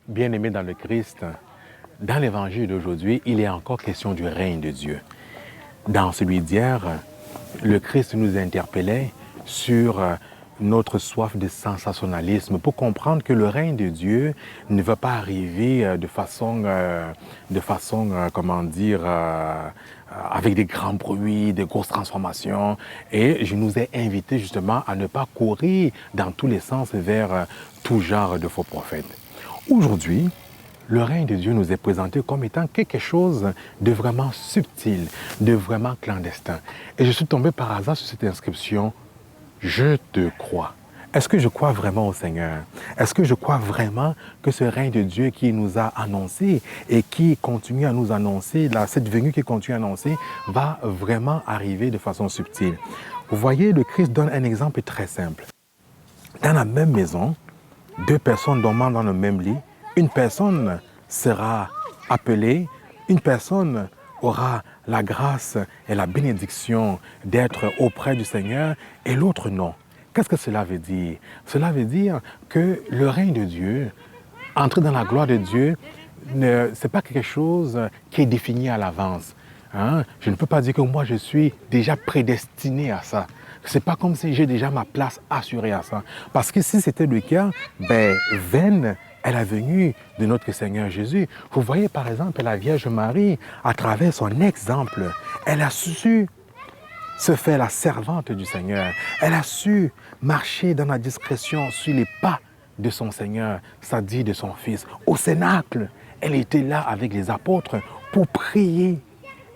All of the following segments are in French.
Bien-aimés dans le Christ, dans l'évangile d'aujourd'hui, il est encore question du règne de Dieu. Dans celui d'hier, le Christ nous interpellait sur notre soif de sensationnalisme pour comprendre que le règne de Dieu ne va pas arriver de façon avec des grands bruits, de grosses transformations. Et je nous ai invités justement à ne pas courir dans tous les sens vers tout genre de faux prophètes. Aujourd'hui, le règne de Dieu nous est présenté comme étant quelque chose de vraiment subtil, de vraiment clandestin. Et je suis tombé par hasard sur cette inscription « Je te crois ». Est-ce que je crois vraiment au Seigneur? Est-ce que je crois vraiment que ce règne de Dieu qui nous a annoncé et qui continue à nous annoncer, cette venue qui continue à annoncer, va vraiment arriver de façon subtile? Vous voyez, le Christ donne un exemple très simple. Dans la même maison, deux personnes dormant dans le même lit, une personne sera appelée, une personne aura la grâce et la bénédiction d'être auprès du Seigneur et l'autre non. Qu'est-ce que cela veut dire? Cela veut dire que le règne de Dieu, entrer dans la gloire de Dieu, ce n'est pas quelque chose qui est défini à l'avance. Je ne peux pas dire que moi je suis déjà prédestiné à ça. Ce n'est pas comme si j'ai déjà ma place assurée à ça. Parce que si c'était le cas, vaine est la venue de notre Seigneur Jésus. Vous voyez par exemple la Vierge Marie, à travers son exemple, elle a su se faire la servante du Seigneur. Elle a su marcher dans la discrétion sur les pas de son Seigneur, c'est-à-dire de son Fils. Au Cénacle, elle était là avec les apôtres pour prier.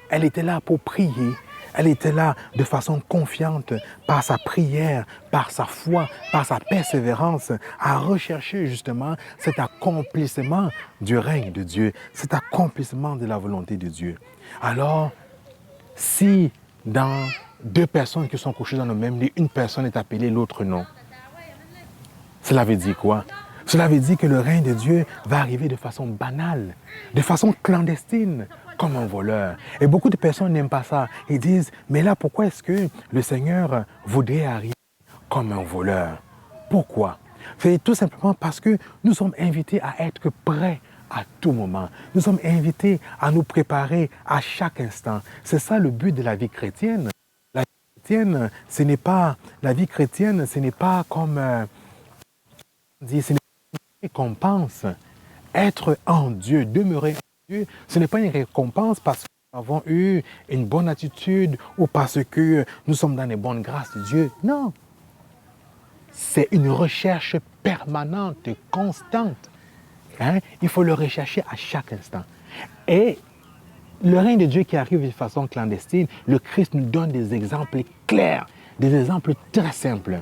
Elle était là pour prier. Elle était là de façon confiante par sa prière, par sa foi, par sa persévérance, à rechercher justement cet accomplissement du règne de Dieu, cet accomplissement de la volonté de Dieu. Alors, si dans deux personnes qui sont couchées dans le même lit, une personne est appelée, l'autre non, cela veut dire quoi? Cela veut dire que le règne de Dieu va arriver de façon banale, de façon clandestine, comme un voleur. Et beaucoup de personnes n'aiment pas ça. Ils disent, mais là, pourquoi est-ce que le Seigneur voudrait arriver comme un voleur? Pourquoi? C'est tout simplement parce que nous sommes invités à être prêts à tout moment. Nous sommes invités à nous préparer à chaque instant. C'est ça le but de la vie chrétienne. La vie chrétienne, ce n'est pas comme... ce n'est pas une récompense. Être en Dieu, demeurer en Dieu, ce n'est pas une récompense parce que nous avons eu une bonne attitude ou parce que nous sommes dans les bonnes grâces de Dieu. Non. C'est une recherche permanente, constante. Il faut le rechercher à chaque instant. Et le règne de Dieu qui arrive de façon clandestine, le Christ nous donne des exemples clairs, des exemples très simples.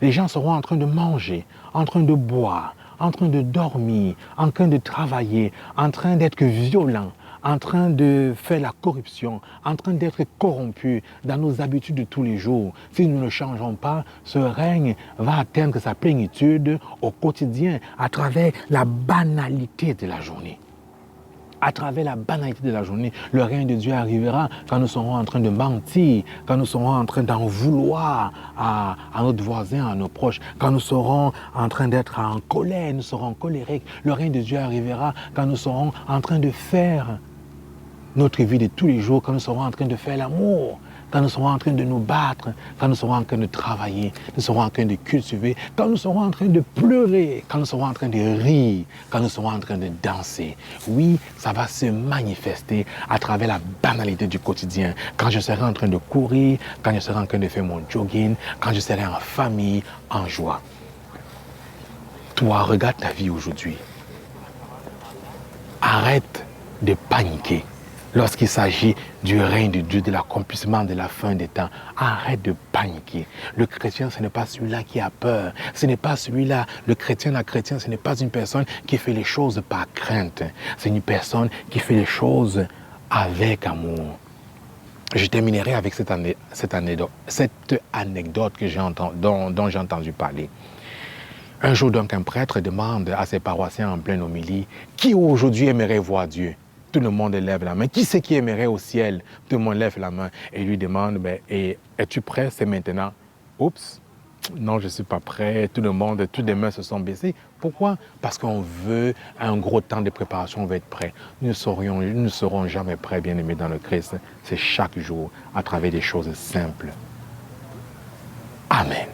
Les gens seront en train de manger, en train de boire, en train de dormir, en train de travailler, en train d'être violents, en train de faire la corruption, en train d'être corrompus dans nos habitudes de tous les jours. Si nous ne changeons pas, ce règne va atteindre sa plénitude au quotidien à travers la banalité de la journée. À travers la banalité de la journée, le règne de Dieu arrivera quand nous serons en train de mentir, quand nous serons en train d'en vouloir à notre voisin, à nos proches, quand nous serons en train d'être en colère, nous serons colériques. Le règne de Dieu arrivera quand nous serons en train de faire notre vie de tous les jours, quand nous serons en train de faire l'amour, quand nous serons en train de nous battre, quand nous serons en train de travailler, nous serons en train de cultiver, quand nous serons en train de pleurer, quand nous serons en train de rire, quand nous serons en train de danser. Oui, ça va se manifester à travers la banalité du quotidien. Quand je serai en train de courir, quand je serai en train de faire mon jogging, quand je serai en famille, en joie. Toi, regarde ta vie aujourd'hui. Arrête de paniquer. Lorsqu'il s'agit du règne de Dieu, de l'accomplissement de la fin des temps, arrête de paniquer. Le chrétien, ce n'est pas celui-là qui a peur. Ce n'est pas celui-là. Le chrétien, la chrétienne, ce n'est pas une personne qui fait les choses par crainte. C'est une personne qui fait les choses avec amour. Je terminerai avec cette anecdote que dont j'ai entendu parler. Un jour, donc, un prêtre demande à ses paroissiens en pleine homélie, « Qui aujourd'hui aimerait voir Dieu ?» Tout le monde lève la main. Qui c'est qui aimerait au ciel? Tout le monde lève la main et lui demande, es-tu prêt? C'est maintenant. Oups, non, je ne suis pas prêt, tout le monde, toutes les mains se sont baissées. Pourquoi? Parce qu'on veut un gros temps de préparation, on veut être prêt. Nous ne serons jamais prêts, bien-aimés dans le Christ. C'est chaque jour, à travers des choses simples. Amen.